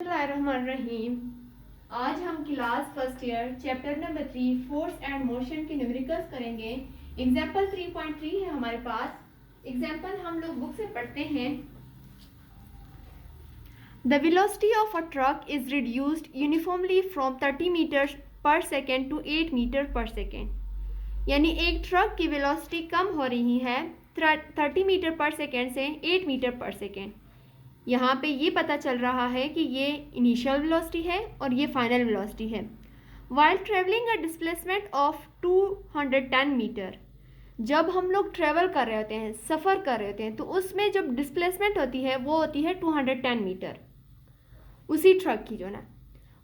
बिस्मिल्लाहिर्रहमानिर्रहीम। आज हम class first year chapter number 3 force and motion के न्यूमेरिकल्स करेंगे। एग्जाम्पल 3.3 है हमारे पास। एग्जाम्पल हम लोग बुक से पढ़ते हैं। The velocity of a truck is reduced uniformly from 30 metre per second to 8 metre per second. यानी एक ट्रक की वेलोसिटी कम हो रही है 30 मीटर पर सेकेंड से 8 मीटर पर सेकेंड। यहाँ पे ये पता चल रहा है कि ये इनिशियल वेलोसिटी है और ये फाइनल वेलोसिटी है। While travelling a displacement of 210 metre, जब हम लोग ट्रेवल कर रहे होते हैं, सफ़र कर रहे होते हैं, तो उसमें जब डिस्प्लेसमेंट होती है वो होती है 210 मीटर उसी ट्रक की जो ना।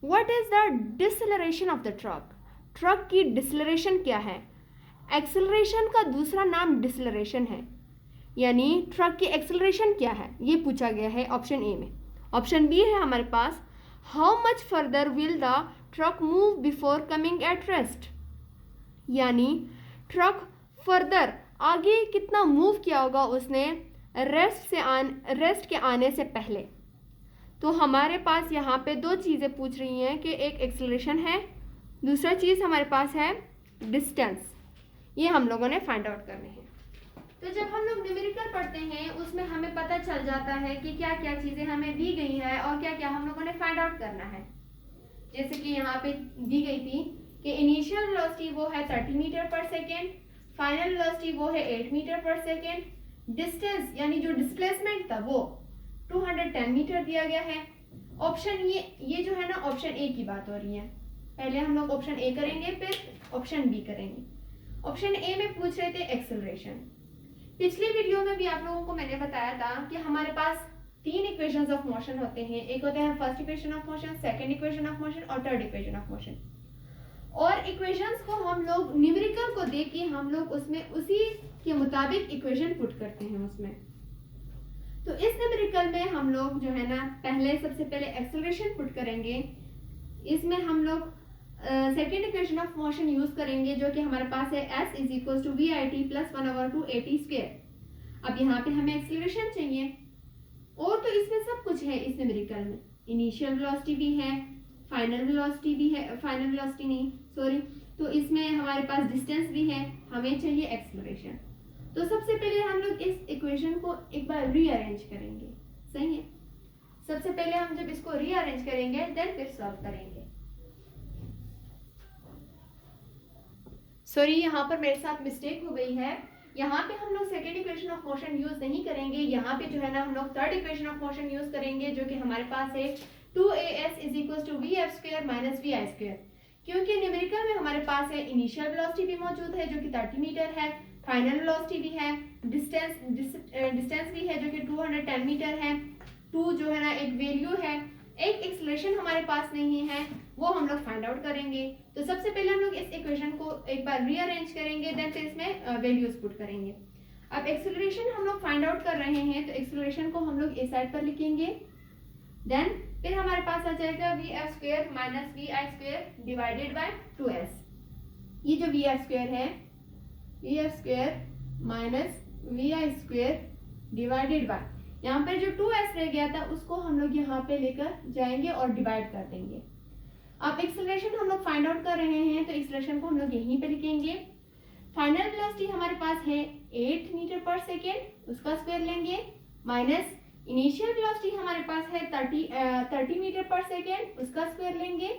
What is the deceleration of the truck? Truck की डिसलेरेशन क्या है? एक्सेलरेशन का दूसरा नाम डिसलेरेशन है। यानी ट्रक की एक्सेलरेशन क्या है ये पूछा गया है ऑप्शन ए में। ऑप्शन बी है हमारे पास, how much further will the truck move before coming at rest. यानी ट्रक फर्दर आगे कितना मूव किया होगा उसने रेस्ट के आने से पहले। तो हमारे पास यहाँ पे दो चीज़ें पूछ रही हैं कि एक एक्सेलरेशन है, दूसरा चीज़ हमारे पास है डिस्टेंस। ये हम लोगों ने फाइंड आउट करने हैं। तो जब हम लोग न्यूमेरिकल पढ़ते हैं उसमें हमें पता चल जाता है कि क्या क्या चीज़ें हमें दी गई है और क्या क्या हम लोगों ने फाइंड आउट करना है। जैसे कि यहाँ पे दी गई थी कि इनिशियल वेलोसिटी वो है 30 metre per second, final velocity वो है 8 मीटर पर सेकेंड, डिस्टेंस यानी जो डिस्प्लेसमेंट था वो 210 मीटर दिया गया है। ऑप्शन ये जो है ना, ऑप्शन ए की बात हो रही है। पहले हम लोग ऑप्शन ए करेंगे फिर ऑप्शन बी करेंगे। ऑप्शन ए में पूछ रहे थे एक्सेलरेशन। पिछली वीडियो में भी आप लोगों को मैंने बताया था कि हमारे पास तीन इक्वेशंस ऑफ मोशन होते हैं। एक होते हैं first equation of motion, second equation of motion और थर्ड इक्वेशन ऑफ मोशन। और इक्वेशंस को हम लोग न्यूमेरिकल को देख के हम लोग उसमें उसी के मुताबिक इक्वेशन पुट करते हैं उसमें। तो इस न्यूमेरिकल में हम लोग जो है ना सबसे पहले एक्सेलरेशन पुट करेंगे। इसमें हम लोग second equation of motion use करेंगे जो कि हमारे पास है s is equal to V I T plus 1/2 square. अब यहाँ पे हमें एक्सेलरेशन चाहिए और तो इसमें सब कुछ है इस न्यूमेरिकल में। इनिशियल वेलोसिटी भी है, फाइनल वेलोसिटी भी है, फाइनल वेलोसिटी नहीं सॉरी, तो इसमें हमारे पास डिस्टेंस भी है, हमें चाहिए एक्सेलरेशन। तो सबसे पहले हम लोग इस इक्वेशन को एक बार रीअरेंज करेंगे। सही है, सबसे पहले हम जब इसको रीअरेंज करेंगे देन फिर सॉल्व करेंगे। सॉरी, यहाँ पर मेरे साथ मिस्टेक हो गई है। यहाँ पे हम लोग second equation of motion use नहीं करेंगे। यहाँ पे जो है ना हम लोग third equation of motion use करेंगे जो कि हमारे पास है 2as is equal to V F square minus V I square. क्योंकि न्यूमेरिकल में हमारे पास है इनिशियल वेलोसिटी भी मौजूद है जो कि 30 मीटर है, फाइनल वेलोसिटी भी है, डिस्टेंस भी है जो कि 210 मीटर है, 2 जो है ना एक वैल्यू है, एक एक्सेलरेशन हमारे पास नहीं है, वो हम लोग फाइंड आउट करेंगे। तो सबसे पहले हम लोग इस इक्वेशन को एक बार रीअरेंज करेंगे देन फिर इसमें वैल्यूज पुट करेंगे। अब एक्सेलरेशन हम लोग फाइंड आउट कर रहे हैं तो एक्सेलरेशन को हम लोग इस साइड पर लिखेंगे। देन फिर हमारे पास आ जाएगा V F square minus V I square divided by 2s। ये जो वी एफ स्क्वायर है, V F square minus V I square divided by, यहाँ पर जो 2s रह गया था उसको हम लोग यहाँ पे लेकर जाएंगे और डिवाइड कर देंगे। अब एक्सेलरेशन हम लोग फाइंड आउट कर रहे हैं तो एक्सेलरेशन को हम लोग यहीं पे लिखेंगे। फाइनल वेलोसिटी हमारे पास है 8 मीटर पर सेकेंड, उसका स्क्वायर लेंगे, माइनस इनिशियल वेलोसिटी हमारे पास है 30 मीटर पर सेकेंड, उसका स्क्वायर लेंगे,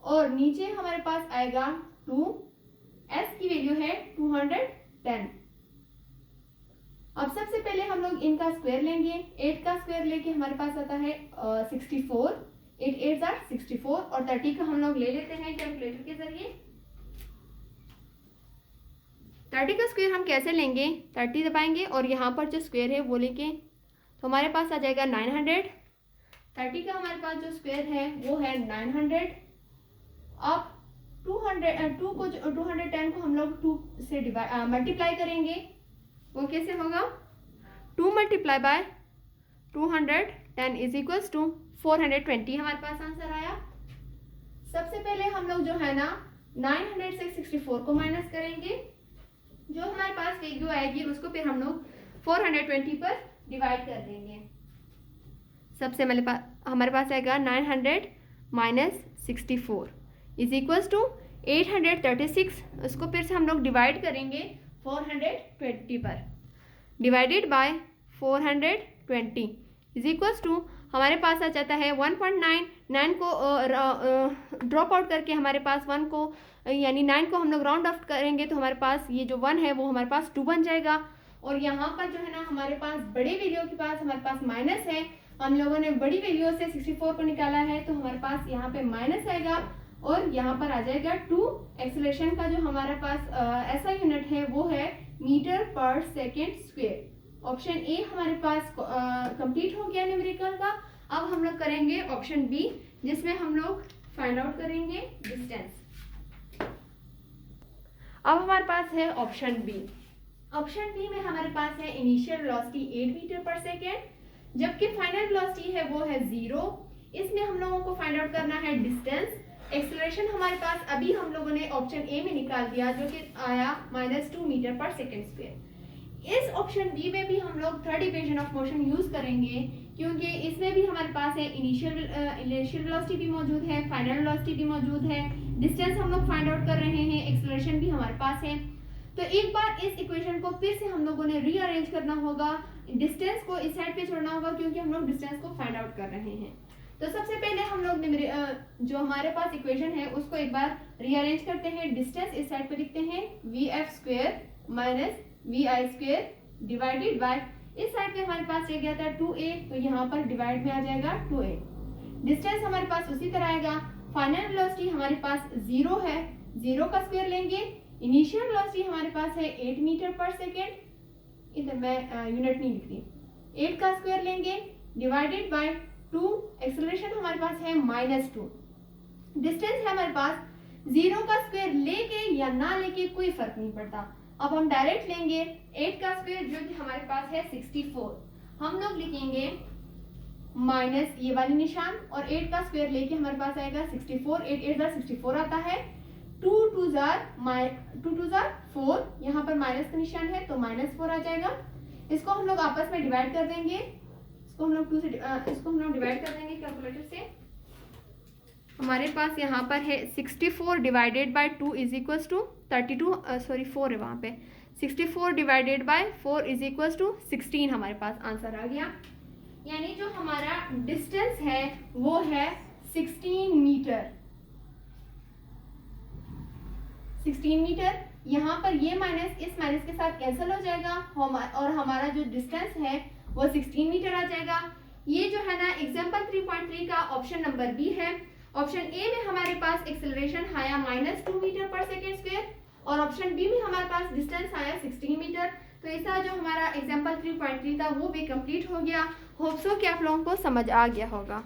और नीचे हमारे पास आएगा 2, s की वैल्यू है 210। अब सबसे पहले हम लोग इनका स्क्वायर लेंगे। 8 का स्क्वायर लेके हमारे पास आता है 64, 8 8 are 64 और 30 का हम लोग ले लेते हैं कैलकुलेटर के जरिए। 30 का स्क्वायर हम कैसे लेंगे, 30 दबाएंगे और यहाँ पर जो स्क्वायर है वो लेंगे तो हमारे पास आ जाएगा 900। 30 का हमारे पास जो स्क्वायर है वो है 900। अब 2 को 210 को हम लोग 2 से मल्टीप्लाई करेंगे। वो कैसे होगा, 2 multiply by 210 is equals to 420 हमारे पास आंसर आया। सबसे पहले हम लोग जो है ना 900 से 64 को माइनस करेंगे, जो हमारे पास वैल्यू आएगी उसको फिर हम लोग 420 पर डिवाइड कर देंगे। सबसे हमारे पास आएगा 900 माइनस 64 इज इक्वल्स टू 836। उसको फिर से हम लोग डिवाइड करेंगे 420 पर, divided by 420 is equals to हमारे पास आ जाता है 1.9 को ड्रॉप आउट करके हमारे पास 1 को यानी 9 को हम लोग राउंड ऑफ करेंगे तो हमारे पास ये जो 1 है वो हमारे पास 2 बन जाएगा। और यहाँ पर जो है ना हमारे पास बड़े वैल्यू के पास हमारे पास माइनस है, हम लोगों ने बड़ी वैल्यू से 64 को निकाला है तो हमारे पास यहाँ पे माइनस आएगा और यहाँ पर आ जाएगा 2। एक्सेलरेशन का जो हमारे पास ऐसा यूनिट है वो है metre per second square. Option A हमारे पास कंप्लीट हो गया न्यूमेरिकल का। अब हम लोग करेंगे ऑप्शन बी जिसमें हम लोग फाइंड आउट करेंगे डिस्टेंस। अब हमारे पास है ऑप्शन बी। ऑप्शन बी में हमारे पास है initial velocity 8 metre per second जबकि फाइनल वेलोसिटी है वो है 0। इसमें हम लोगों को फाइंड आउट करना है डिस्टेंस। एक्सेलरेशन हमारे पास अभी हम लोगों ने ऑप्शन ए में निकाल दिया जो कि आया -2 मीटर पर सेकेंड स्क्वायर। इस ऑप्शन बी में भी हम लोग third equation of motion use करेंगे क्योंकि इसमें भी हमारे पास है इनिशियल वेलोसिटी भी मौजूद है, फाइनल वेलोसिटी भी मौजूद है, डिस्टेंस हम लोग फाइंड आउट कर रहे हैं, एक्सेलरेशन भी हमारे पास है। तो एक बार इस इक्वेशन को फिर से हम लोगों ने रीअरेंज करना होगा, डिस्टेंस को इस साइड पे छोड़ना होगा क्योंकि हम लोग डिस्टेंस को फाइंड आउट कर रहे हैं। तो सबसे पहले हम लोग जो हमारे पास इक्वेशन है उसको एक बार रीअरेंज करते हैं। डिस्टेंस इस साइड पे लिखते हैं vf square minus vi square divided bye, इस साइड पे हमारे पास रह गया था 2a तो यहाँ पर डिवाइड में आ जाएगा 2a। डिस्टेंस हमारे पास उसी तरह आएगा। फाइनल वेलोसिटी हमारे पास 0 है, 0 का स्क्वायर लेंगे। इनिशियल वेलोसिटी हमारे पास है 8 मीटर पर सेकेंड, इधर मैं यूनिट नहीं लिख रही, 8 का स्क्वायर लेंगे डिवाइडेड बाय 2। एक्सेलरेशन हमारे पास है -2। डिस्टेंस है हमारे पास, 0 का स्क्वायर लेके या ना लेके कोई फर्क नहीं पड़ता। अब हम डायरेक्ट लेंगे 8 का स्क्वायर जो कि हमारे पास है 64, हम लोग लिखेंगे माइनस ये वाली निशान और 8 का स्क्वायर लेके हमारे पास आएगा 64, 8 8 64 आता है, 2 2 4, यहाँ पर माइनस का निशान है तो -4 आ जाएगा। इसको हम लोग आपस में डिवाइड कर देंगे, इसको हम लोग डिवाइड कर देंगे कैलकुलेटर से। हमारे पास यहाँ पर है 64 divided by 2 is equals to 32, sorry 4 है वहाँ पे, 64 divided by 4 is equals to 16 हमारे पास आंसर आ गया। यानी जो हमारा डिस्टेंस है वो है 16 मीटर। 16 मीटर, यहाँ पर ये माइनस इस माइनस के साथ कैंसिल हो जाएगा और हमारा जो डिस्टेंस है वो 16 मीटर आ जाएगा। ये जो है ना एग्जाम्पल 3.3 का ऑप्शन नंबर बी है। ऑप्शन ए में हमारे पास एक्सेलरेशन आया -2 मीटर पर सेकेंड स्क्वायर और ऑप्शन बी में हमारे पास डिस्टेंस आया 16 मीटर। तो ऐसा जो हमारा एग्जाम्पल 3.3 था वो भी कंप्लीट हो गया। होप सो कि आप लोगों को समझ आ गया होगा।